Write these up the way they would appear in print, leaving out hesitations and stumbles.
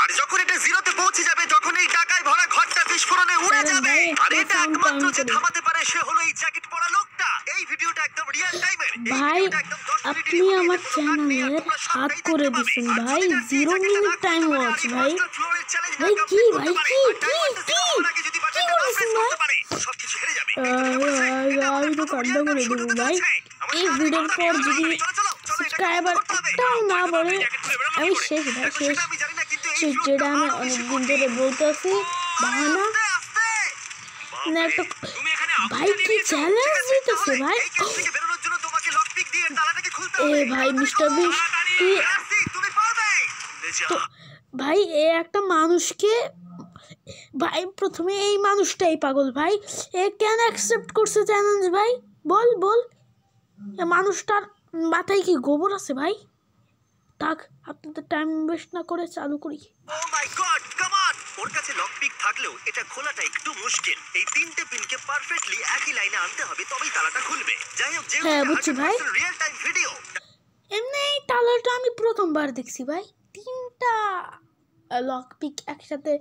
আর যখন এটা জিরোতে পৌঁছে যাবে তখন এই টাকায় ভরা ঘরটা বিস্ফোরণে উড়ে যাবে। আর এটা একমাত্র যে থামাতে পারে সে হলো এই জ্যাকেট পরা লোকটা। এই ভিডিওটা একদম রিয়েল টাইমের। ভাই আপনি আমার চ্যানেলের হাত করে দিছেন ভাই, 0 মিনিট টাইম ওয়াচ ভাই। ভাই কি ভাই কি বলছেন ভাই? সবকিছু হেরে যাবে। আমি তো কান্না করে দেবো ভাই। এই ভিডিওর পর যদি সাবস্ক্রাইবার একটাও না বলে আমি শেষ ভাই, শেষ। যেটা আমি অনেকদিন ধরে বলতে আছি বাহানা না একটা। ভাই কি চ্যালেঞ্জ দিতেছে ভাই? এ ভাই মিস্টার বিস্ট ভাই, এ একটা মানুষকে ভাই, প্রথমে এই মানুষটাই পাগল ভাই। এ কেন অ্যাকসেপ্ট করছে চ্যালেঞ্জ ভাই? বল এ মানুষটার মাথায় কি গোবর আছে ভাই? থাক, আপনাদের টাইম ওয়েস্ট না করে চালু করি। ও মাই গড, কাম অন! ওর কাছে লক পিক থাকলেও এটা খোলাটা একটু মুশকিল। এই তিনটে পিনকে পারফেক্টলি একই লাইনে আনতে হবে, তবেই তালাটা খুলবে। যাই হোক, হ্যাঁ বুঝছি ভাই। Real time video. এমনি এই তালাটা আমি প্রথমবার দেখছি ভাই। 3টা লক পিক একসাথে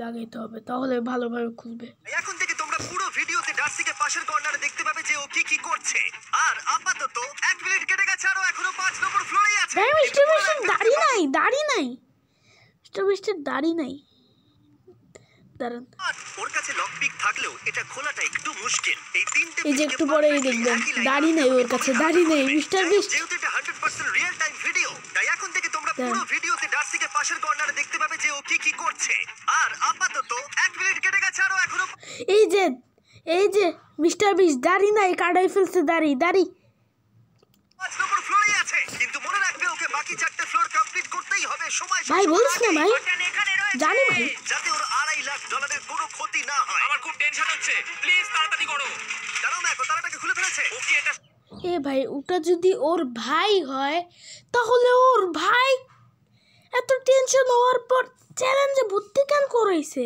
লাগাইতে হবে, তাহলে ভালোভাবে খুলবে। এখন থেকে তোমরা পুরো ভিডিওতে ডার্সিকে পাশের কর্নারে দেখতে পাবে যে ও কি করছে। আর আপাতত 1 মিনিট কেটে গেছে আর ও এখনো 5 নম্বর ফ্লোরেই আছে। ভাই মিস্টার বিস্টের দাড়ি নাই মিস্টার বিস্টের দাড়ি নাই। দাঁড়ান, ওর কাছে লক পিক থাকলেও এটা খোলাটা একটু মুশকিল। এই তিনটে এই যে একটু পরেই দেখবেন দাড়ি নাই ওর কাছে, দাড়ি নেই মিস্টার বিস্ট। যেহেতু এটা 100% রিয়েল টাইম ভিডিও, তাই এখন থেকে তোমরা পুরো ভিডিওতে ডার্সিকে পাশের কর্নারে দেখতে পাবে যে ও কি করছে। আর আপাতত 1 মিনিট কেটে গেছে আর ও এখনো এই যে মিস্টার বিস্ট দাড়ি নাই, কাটাই ফেলছে দাড়ি। 5 নম্বর ফ্লোরে আছে, কিন্তু মনে রাখবে ওকে বাকি 4টে ফ্লোর কমপ্লিট করতেই হবে। সময় ভাই বলিস না ভাই, জানি ভাই। যাতে ওর $2.5 লাখ কোনো ক্ষতি না হয়। আমার খুব টেনশন হচ্ছে, প্লিজ তাড়াতাড়ি করো। দাঁড়াও না, তালাটাকে খুলে ফেলেছে। ওকে এটা এ ভাই, ওটা যদি ওর ভাই হয় তাহলে ওর ভাই এত টেনশন হওয়ার পর চ্যালেঞ্জে ভর্তি কেন করাইছে?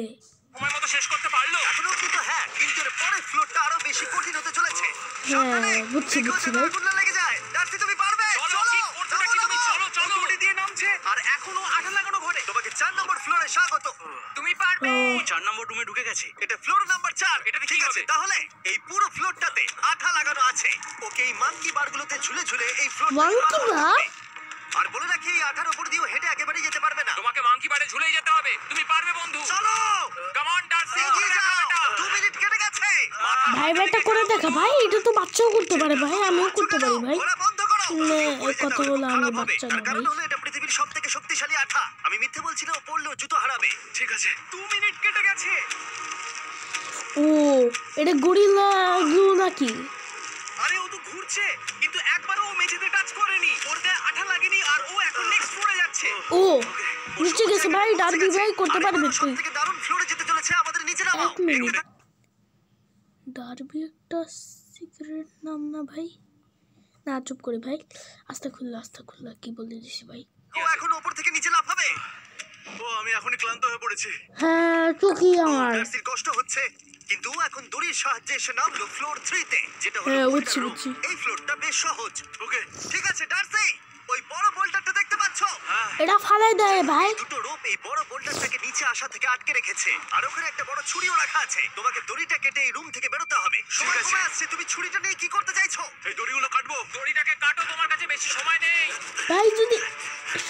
সময় মতো শেষ করতে পারলো? এখনো কিন্তু হ্যাঁ, কিন্তু এর পরের ফ্লোরটা আরো বেশি কঠিন হতে চলেছে। হ্যাঁ বুঝছি ভাই। গুল্লা লেগে যায়। ডার্সি তুমি পারবে। চলো, কি করছো নাকি তুমি? চলো গুটি দিয়ে নামছে আর এখনো আঠা লাগানো ঘরে। তোমাকে 4 নম্বর ফ্লোরে স্বাগত। তুমি পারবে। 4 নম্বর রুমে ঢুকে গেছে। এটা ফ্লোর নাম্বার 4। এটা ঠিক আছে, তাহলে এই পুরো ফ্লোরটাতে আঠা লাগানো আছে। ওকে এই মাঙ্কি বারগুলোতে ঝুলে এই ফ্লোর মাঙ্কি বার? আর বলে রাখি এই আঠার উপর দিয়ে হেঁটে একেবারেই যেতে পারবে না। তোমাকে মাঙ্কি বারে ঝুলেই যেতে হবে। তুমি পারবে বন্ধু। চলো, কাম অন ডার্সি, এগিয়ে যাও। 2 মিনিট কেটে গেছে। ভাই ব্যাটা করে দেখা ভাই, এটা তো বাচ্চাও করতে পারে ভাই, আমিও করতে পারি ভাই। ঘোরা বন্ধ করো। এই কথাগুলো আমি বাচ্চা না তার কারণ ভাই। হলো এটা পৃথিবীর সবথেকে শক্তিশালী আঠা। আমি মিথ্যে বলছি না, ও পড়লেও জুতো হারাবে। ঠিক আছে, 2 মিনিট কেটে গেছে। ও এটা গরিলা গ্লু নাকি? আরে ও তো ঘুরছে, কিন্তু একবারও ও মেঝেতে টাচ করেনি। ওর গায়ে আঠা লাগেনি আর ও এখন নেক্সট ফ্লোরে যাচ্ছে। ও নিচে গেছে ভাই, ডার্বি ভাই করতে পারবে তুই। সবথেকে দারুণ ফ্লোরে যেতে চলেছে, আমাদের নিচে নামাও। 1 মিনিট। ডার্বি একটা সিক্রেট নাম না ভাই? না চুপ করে ভাই, আস্তে খুললা কি বলে দিছি ভাই। ও এখন উপর থেকে নিচে লাফাবে। ও আমি এখনই ক্লান্ত হয়ে পড়েছি। হ্যাঁ চোখই আমার। ডার্সির কষ্ট হচ্ছে, কিন্তু ও এখন দড়ির সাহায্যে এসে নামলো ফ্লোর 3 তে, যেটা হলো হ্যাঁ, পরীক্ষার বুঝছি। room। এই ফ্লোরটা বেশ সহজ। ওকে ঠিক আছে ডার্সি, ওই বড় বোল্ডারটা দেখতে পাচ্ছো? এটা ফালাই দেয় ভাই। দুটো রোপ এই বড় বোল্ডারটাকে নিচে আসা থেকে আটকে রেখেছে, আর ওখানে একটা বড় ছুরিও রাখা আছে। তোমাকে দড়িটা কেটে এই রুম থেকে বেরোতে হবে। সময় কমে আসছে, তুমি ছুরিটা নিয়ে কি করতে চাইছো? এই দড়িগুলো কাটবো। দড়িটাকে কাটো, তোমার কাছে বেশি সময় নেই। ভাই যদি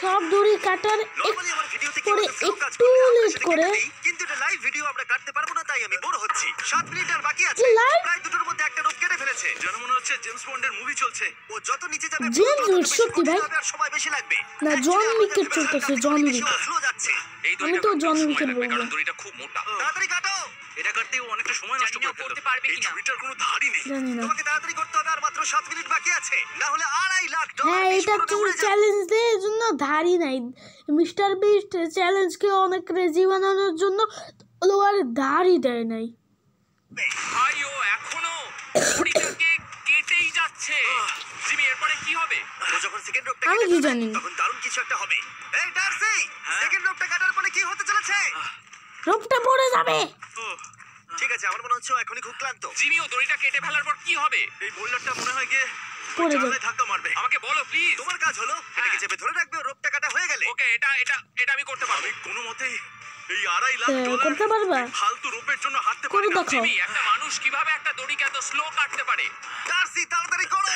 সব দড়ি কাটার নরমালি আমার ভিডিওতে করে কি ফ্লো কাজ একটু করে, আমরা লেট সেটা করে কেটে দিই, কিন্তু এটা লাইভ ভিডিও আমরা কাটতে পারবো না, তাই আমি বোর হচ্ছি। 7 মিনিট আর বাকি আছে। Live? প্রায় দুটোর মধ্যে একটা রোপ কেটে ফেলেছে। যেন মনে হচ্ছে জেমস বন্ডের মুভি চলছে। ও যত নিচে যাবে জেমস বন্ড সত্যি ভাই? আর সময় বেশি লাগবে। না, জন উইকের চলতেছে, জন উইক। স্লো যাচ্ছে। এই আমি তো জন উইকের বলবো। কারণ দড়িটা খুব মোটা। তাড়াতাড়ি কাটো। এটা কাটতেও অনেকটা সময় নষ্ট জানি না করে করতে পারবে এই কিনা। ছুরিটার কোনো ধারই নেই। জানি না। তোমাকে তাড়াতাড়ি করতে হবে, আর মাত্র 7 মিনিট বাকি আছে, না হলে $2.5 লাখ হ্যাঁ এটা বিস্ফোরণে তুই উড়ে যাবে। চ্যালেঞ্জ দে, এর জন্য ধারই নাই। মিস্টার বিস্ট চ্যালেঞ্জকে অনেক ক্রেজি বানানোর জন্য আর ধারই দেয় নাই। ভাই ও এখনো দড়িটাকে কেটেই যাচ্ছে। জিমি এরপরে কি হবে? ও যখন সেকেন্ড রোপটা আমি কি জানি? তখন দারুণ কিছু একটা হবে। এই ডার্সি, সেকেন্ড রোপটা কাটার পরে কি হতে চলেছে? রোপটা পড়ে যাবে। ঠিক আছে, আমার মনে হচ্ছে ও এখনই খুব ক্লান্ত। জিমি ও দড়িটা কেটে ফেলার পর কি হবে? এই বোল্ডারটা মনে হয় গিয়ে পড়ে যাবে। জানলায় ধাক্কা মারবে। আমাকে বলো প্লিজ। তোমার কাজ হলো এটাকে চেপে ধরে রাখবে ও রোপটা কাটা হয়ে গেলে। ওকে, এটা আমি করতে পারবো। আমি কোনো মতেই এই $2.5 লাখ করতে পারবা? ফালতু রোপের জন্য হাঁটতে করে পারি না। দেখাও। জিমি, একটা মানুষ কিভাবে একটা দড়িকে এত স্লো কাটতে পারে? ডার্সি তাড়াতাড়ি করো।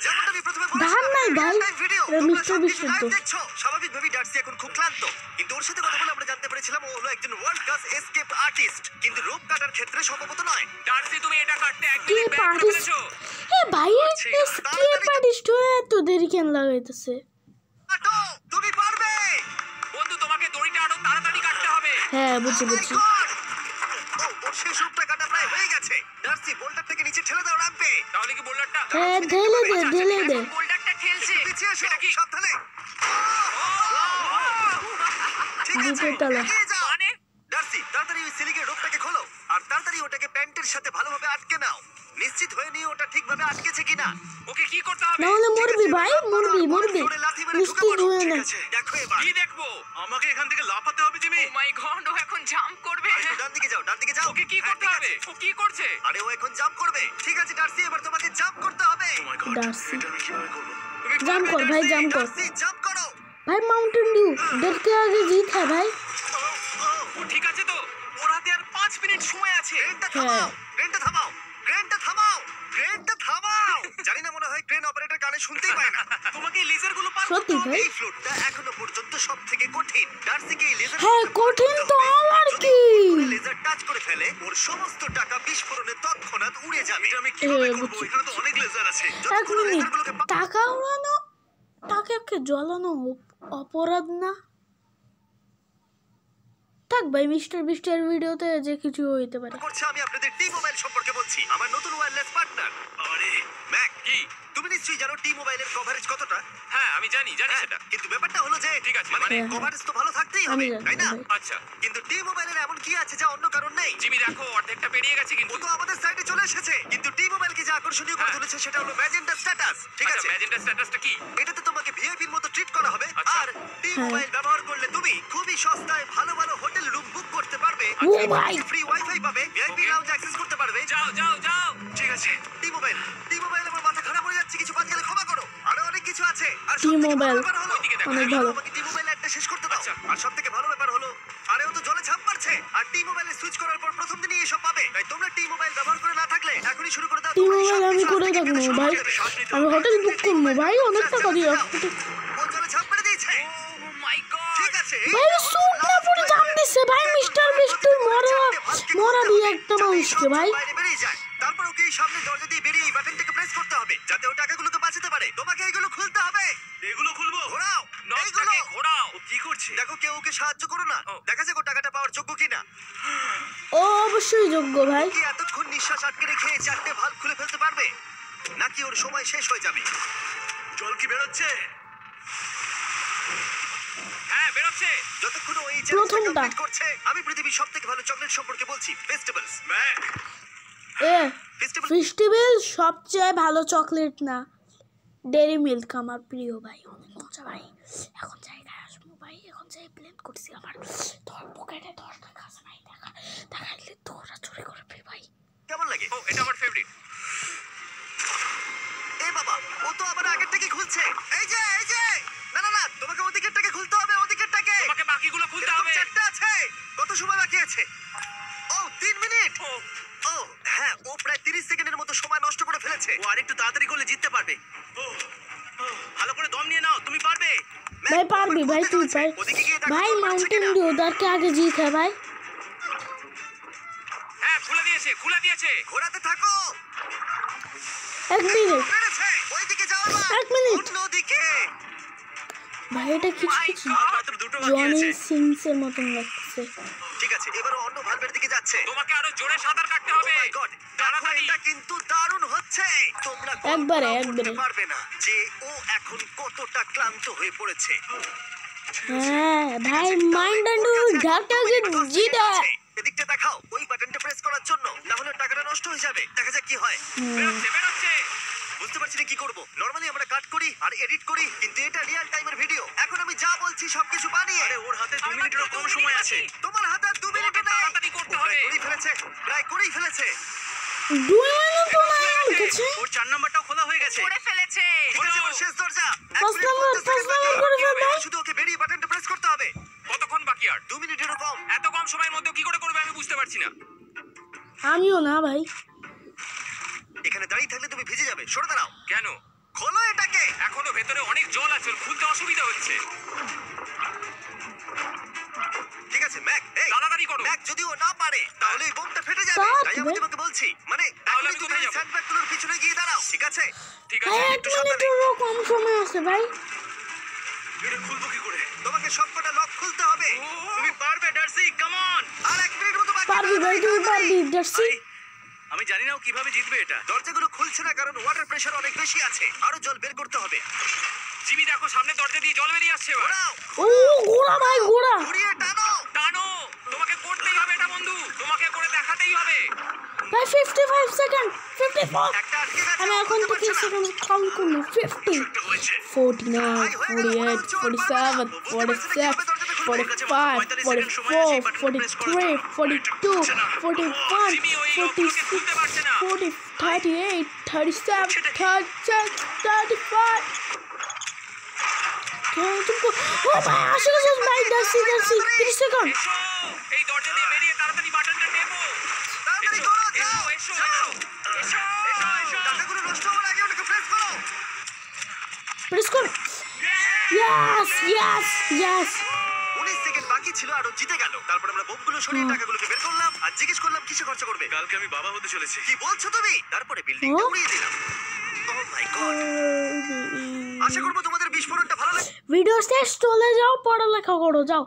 যেমনটা আমি প্রথমে ধার নাই ভাই, ভিডিও এটা মিস্টার বিস্টের তো। দেখছো স্বাভাবিকভাবেই ডার্সি এখন খুব ক্লান্ত, কিন্তু ওর সাথে কথা বলে আমরা জানতে পেরেছিলাম ও হলো একজন ওয়ার্ল্ড ক্লাস এসকেপ আর্টিস্ট, কিন্তু রোপ কাটার ক্ষেত্রে সম্ভবত নয়। ডার্সি, তুমি এটা কাটতে এক কি মিনিট ব্যয় করে পারিস ফেলেছো। এ ভাই, কি পারিস তুই? এত দেরি কেন লাগাইতেছে? কাটো, তুমি পারবে। বন্ধু, তোমাকে দড়িটা আরো তাড়াতাড়ি কাটতে হবে। হ্যাঁ বুঝছি Oh my বুঝছি। God! ওর শেষ রোপটা কাটা প্রায় হয়ে গেছে। ডার্সি বোল্টার থেকে নিচে ঠেলে দাও রাখবে। তাহলে কি বোল্ডারটা? হ্যাঁ ঢেলে দে ঢেলে দে। বোল্ডারটা ঠেলছে। পিছিয়ে এসো, এটা কি? সাবধানে। ঠিক আছে, দ্বিতীয় তলা। এগিয়ে যাও। মানে? ডার্সি তাড়াতাড়ি ওই সিলিংয়ের রোপটাকে খোলো আর তাড়াতাড়ি ওটাকে প্যান্টের সাথে ভালোভাবে আটকে নাও। নিশ্চিত হয়ে নিয়ে ওটা ঠিকভাবে আটকেছে কিনা। ওকে কি করতে হবে? নাহলে ঠিক মরবি আছে, ভাই, এবার মরবি বড় মরবি। ফ্লোরে লাথি মেরে ঢুকে নিশ্চিত পড়ো। হয়ে ঠিক না। আছে, দেখো এবার। কি দেখবো? আমাকে এখান থেকে লাফাতে হবে জিমি। ও মাই গড, ও এখন জাম্প করবে। আরেকটু ডান দিকে যাও, ডান দিকে যাও। ওকে কি হ্যাঁ, করতে ঠিক হবে? আছে। ও কি করছে? আরে ও এখন জাম্প করবে। ঠিক আছে ডার্সি, এবার তোমাকে জাম্প করতে হবে। ডার্সি এটা আমি কিভাবে করব? তুমি জাম্প পারবে, কর ভাই, ডার্সি। জাম্প কর ডার্সি জাম্প করো। ভাই। माउंटेन ड्यू डर के आगे जीत है भाई। ও ঠিক আছে তো? ওর হাতে আর 5 মিনিট সময় আছে। ক্রেনটা থামাও, ক্রেনটা থামাও, ক্রেনটা থামাও, ক্রেনটা থামাও। জানি না, মনে হয় ক্রেন অপারেটর কানে শুনতেই পায় না। তোমাকে এই লেজারগুলো পার করতে সত্যি হবে। ভাই? এই ফ্লোরটা এখনো পর্যন্ত সবথেকে কঠিন। ডার্সিকে এই লেজার হ্যাঁ কঠিন তো আমার কি। লেজার টাচ করে ফেলে ওর সমস্ত টাকা বিস্ফোরণে তৎক্ষণাৎ উড়ে যাবে। এটা আমি কিভাবে করব? এখানে তো অনেক লেজার আছে। এক মিনিট, টাকা উড়ানো, টাকাকে জ্বালানো অপরাধ না? থাক ভাই, মিস্টার বিস্টের ভিডিওতে যে কিছু হইতে পারে। করছে আমি আপনাদের টি মোবাইল সম্পর্কে বলছি, আমার নতুন ওয়্যারলেস পার্টনার। আরে ম্যাক, কি? তুমি নিশ্চয়ই জানো টি মোবাইলের কভারেজ কতটা? হ্যাঁ, আমি জানি হ্যাঁ, সেটা। কিন্তু ব্যাপারটা হলো যে ঠিক আছে, মানে হ্যাঁ, কভারেজ তো ভালো থাকতেই হবে, আমি জানি, তাই না? ভাই। আচ্ছা, কিন্তু টি মোবাইলের এমন কি আছে যা অন্য কারণ নেই? জিমি দেখো অর্ধেকটা পেরিয়ে গেছে ও কিন্তু। তো আমাদের সাইডে চলে এসেছে, কিন্তু টি মোবাইলকে যে আকর্ষণীয় করে হ্যাঁ। তুলেছে সেটা হলো ম্যাজেন্টা স্ট্যাটাস। ঠিক আচ্ছা, আছে, ম্যাজেন্টা স্ট্যাটাসটা কি? এটাতে তোমাকে ভিআইপির মতো ট্রিট করা হবে। আচ্ছা। আর টি মোবাইল ব্যবহার করলে তুমি খুবই সস্তায় ভালো ভালো হোটেল রুম বুক করতে পারবে। ও ভাই, ফ্রি ওয়াইফাই পাবে, ভিআইপি Okay. লাউঞ্জ অ্যাক্সেস করতে পারবে। যাও যাও যাও। ঠিক আছে, টি মোবাইল, টি মোবাইল, আমার মাথা খারাপ হয়ে যাচ্ছে, কিছু বাদ গেলে ক্ষমা করো। আরো অনেক কিছু আছে। আর সবথেকে ভালো T-Mobile ব্যাপার হলো, ওইদিকে দেখো, অনেক আরে ভালো। আমাকে টি মোবাইল একটা শেষ করতে দাও। আচ্ছা। আর সবথেকে ভালো ব্যাপার হলো, আরে ও তো জলে ঝাঁপ মারছে। আর টি মোবাইলে সুইচ করার পর প্রথম দিনই এসব পাবে। তাই তোমরা টি মোবাইল ব্যবহার করে না থাকলে এখনই শুরু করে দাও। টি তোমরা এই মোবাইল সব আমি কিছু করে আজ থেকে থাকবো শুরু ভাই। করতে হবে। শ্বাস নিতে আমি হবে। হোটেল বুক করবো ভাই, অনেক টাকা দিয়ে। ও জলে ঝাঁপ মেরে দিয়েছে। ও মাই গড। ঠিক আছে, ভাই সুট না পরে জাম দিছে ভাই, মিস্টার বিস্ট মরাবি একটা মানুষকে ভাই। বাইরে বেরিয়ে যায়। তারপর ওকে এই সামনে দরজা দিয়ে বেরিয়ে এই বাটনটাকে প্রেস করতে হবে যাতে ও টাকাগুলোকে বাঁচাতে পারে। তোমাকে এইগুলো খুলতে হবে। এগুলো খুলবো? ঘোরাও এইগুলো। নটটাকে ঘোরাও। ও কি করছে? দেখো কেউ ওকে সাহায্য করো না। ও। দেখা যাক ও টাকাটা পাওয়ার যোগ্য কিনা। ও অবশ্যই যোগ্য ভাই। কি এতক্ষণ নিঃশ্বাস আটকে রেখে চারটে ভালভ খুলে ফেলতে পারবে, নাকি ওর সময় শেষ হয়ে যাবে? জল কি বেরোচ্ছে? হ্যাঁ, বেরোচ্ছে। যতক্ষণ ও এই প্রথমটা। চ্যালেঞ্জটা কমপ্লিট করছে, আমি পৃথিবীর সবথেকে ভালো চকলেট সম্পর্কে বলছি, festivals. Mac, a festival festival সবচেয়ে ভালো চকলেট না? ডেরি মিল্ক আমার প্রিয় ভাই, অনেক মজা ভাই। এখন জায়গায় আসবো ভাই, এখন যাই প্ল্যান করছি আমার। তোর পকেটে 10 টাকা আছে ভাই, দেখাইলে তোরা চুরি করবি ভাই। কেমন লাগে? ও, এটা আমার ফেভারিট। এ বাবা, ও তো আবার আগেরটাকে খুলছে। এই যে, এই যে, না না না, তোমাকে ওদিকেরটাকে খুলতে হবে, ওদিকেরটাকে। তোমাকে বাকিগুলো খুলতে এরকম হবে। চারটে আছে। কত সময় বাকি আছে? ও 3 মিনিট। ও, ও হ্যাঁ, ও প্রায় 30 সেকেন্ডের মতো সময় নষ্ট করে ফেলেছে। ও আরেকটু তাড়াতাড়ি করলে জিততে পারবে। ও, ভালো করে দম নিয়ে নাও, তুমি পারবে। भाई पारबी भाई, तू पार भाई। माउंटेन ड्यू उधर के आगे जीत है भाई। হ্যাঁ, খুলে দিয়েছে, খুলে দিয়েছে। ঘোরাতে থাকো। एक मिनट পেরেছে, ওইদিকে যাও না। এক মিনিট। অন্যদিকে। ভাই, এটা কিছু কিছু মাত্র দুটো বাকি জনি আছে। সিংসের মতন লাগছে। ঠিক আছে, এবারও অন্য ভালভের দিকে যাচ্ছে। তোমাকে আরো জোরে সাঁতার কাটতে Oh হবে। my God, দেখো, তাড়াতাড়ি। এটা কিন্তু দারুণ হচ্ছে। তোমরা একবারে, কল্পনাও একবারে। করতে পারবে না যে ও এখন কতটা ক্লান্ত হয়ে পড়েছে। হ্যাঁ ভাই, মাউন্টেন ডিউ উधर के आगे जीत है। এদিকটা দেখাও, ওই বাটনটা প্রেস করার জন্য, না হলে টাকাটা নষ্ট হয়ে যাবে। দেখা যাক কি হয়। বেরোচ্ছে, বেরোচ্ছে। বুঝতে পারছি না কি করব। নরমালি আমরা কাট করি আর এডিট করি, কিন্তু এটা রিয়েল টাইমের ভিডিও। এখন আমি যা বলছি সবকিছু বানিয়ে। আরে ওর হাতে 2 আমার মিনিটেরও তো কম 2 সময় মিনিট আছে। বাকি। তোমার হাতে 2 মিনিট তোমাকে নেই। তাড়াতাড়ি করতে ও প্রায় হবে। করেই ফেলেছে, প্রায় করেই ফেলেছে। 2 মিনিট তো না আমার কাছে। ওর 4 নাম্বারটাও খোলা হয়ে গেছে। করে ফেলেছে। ঠিক আছে, এবার শেষ দরজা। First number করে ফেল ভাই। শুধু ওকে বেরিয়ে বাটনটা প্রেস করতে হবে। কতক্ষণ বাকি আর? 2 মিনিটেরও কম। এত কম সময়ের মধ্যে কি করে করবে আমি বুঝতে পারছি না। আমিও না ভাই। এখানে দাঁড়িয়ে থাকলে তুমি ভিজে যাবে, সরে দাঁড়াও। কেন? খোলো এটাকে। এখনো ভেতরে অনেক জল আছে, ওর খুলতে অসুবিধা হচ্ছে। ঠিক আছে ম্যাক, এই তাড়াতাড়ি করো। ম্যাক, যদি ও না পারে তাহলে এই বোমটা ফেটে যাবে। তা তাই আমি হবে। তোমাকে বলছি, মানে তাহলে তাহলে আমি তুমি কোথায় যাবো? স্যান্ডব্যাগগুলোর পিছনে গিয়ে দাঁড়াও, ঠিক আছে? ঠিক ভাই আছে। 1 মিনিটেরও কম সময় আছে ভাই। এটা খুলবো কি করে? তোমাকে সবকটা লক খুলতে হবে। তুমি পারবে ডার্সি, কাম অন। আর 1 মিনিট মতো বাকি। পারবি ভাই, তুই পারবি জার্সি। আমি জানি না ও কিভাবে জিতবে এটা। দরজাগুলো খুলছে না কারণ ওয়াটার প্রেশার অনেক বেশি আছে। আরো জল বের করতে হবে। জিমি দেখো সামনে দরজা দিয়ে জল বেরিয়ে আসছে এবার। ঘোরাও, ও ঘোড়া ভাই ঘোড়া। ঘুরিয়ে টানো। টানো, তোমাকে করতেই হবে এটা বন্ধু, তোমাকে করে দেখাতেই হবে। ভাই 55 সেকেন্ড 54। একটা আটকে গেছে, আমি এখন খুলতে থেকে পারছে না। সেকেন্ড কাউন্ট করব। 50 একটা হয়েছে। 49 48 47 46 45 44 43 42 41 46 40 38 37 37 35 ও ভাই আসলে ভাই জার্সি 30 সেকেন্ড। এসো, এই দরজা দিয়ে বেরিয়ে তাড়াতাড়ি বাটনটা টেপো। তাড়াতাড়ি করো, যাও। এসো, যাও। এসো, এসো। টাকাগুলো নষ্ট হওয়ার আগে ওটাকে প্রেস করো। প্রেস কর। Yes yes yes. 19 সেকেন্ড বাকি ছিল আর ও জিতে গেল। তারপর আমরা বোমগুলো সরিয়ে টাকাগুলোকে বের করলাম আর জিজ্ঞেস করলাম কিসে খরচা করবে। কালকে আমি বাবা হতে চলেছি। কি বলছো তুমি? তারপরে বিল্ডিংটা ও। উড়িয়ে দিলাম। ও মাই গড। আশা করবো তোমাদের বিস্ফোরণটা ভালো লাগে। ভিডিও শেষ, চলে যাও পড়ালেখা করো যাও।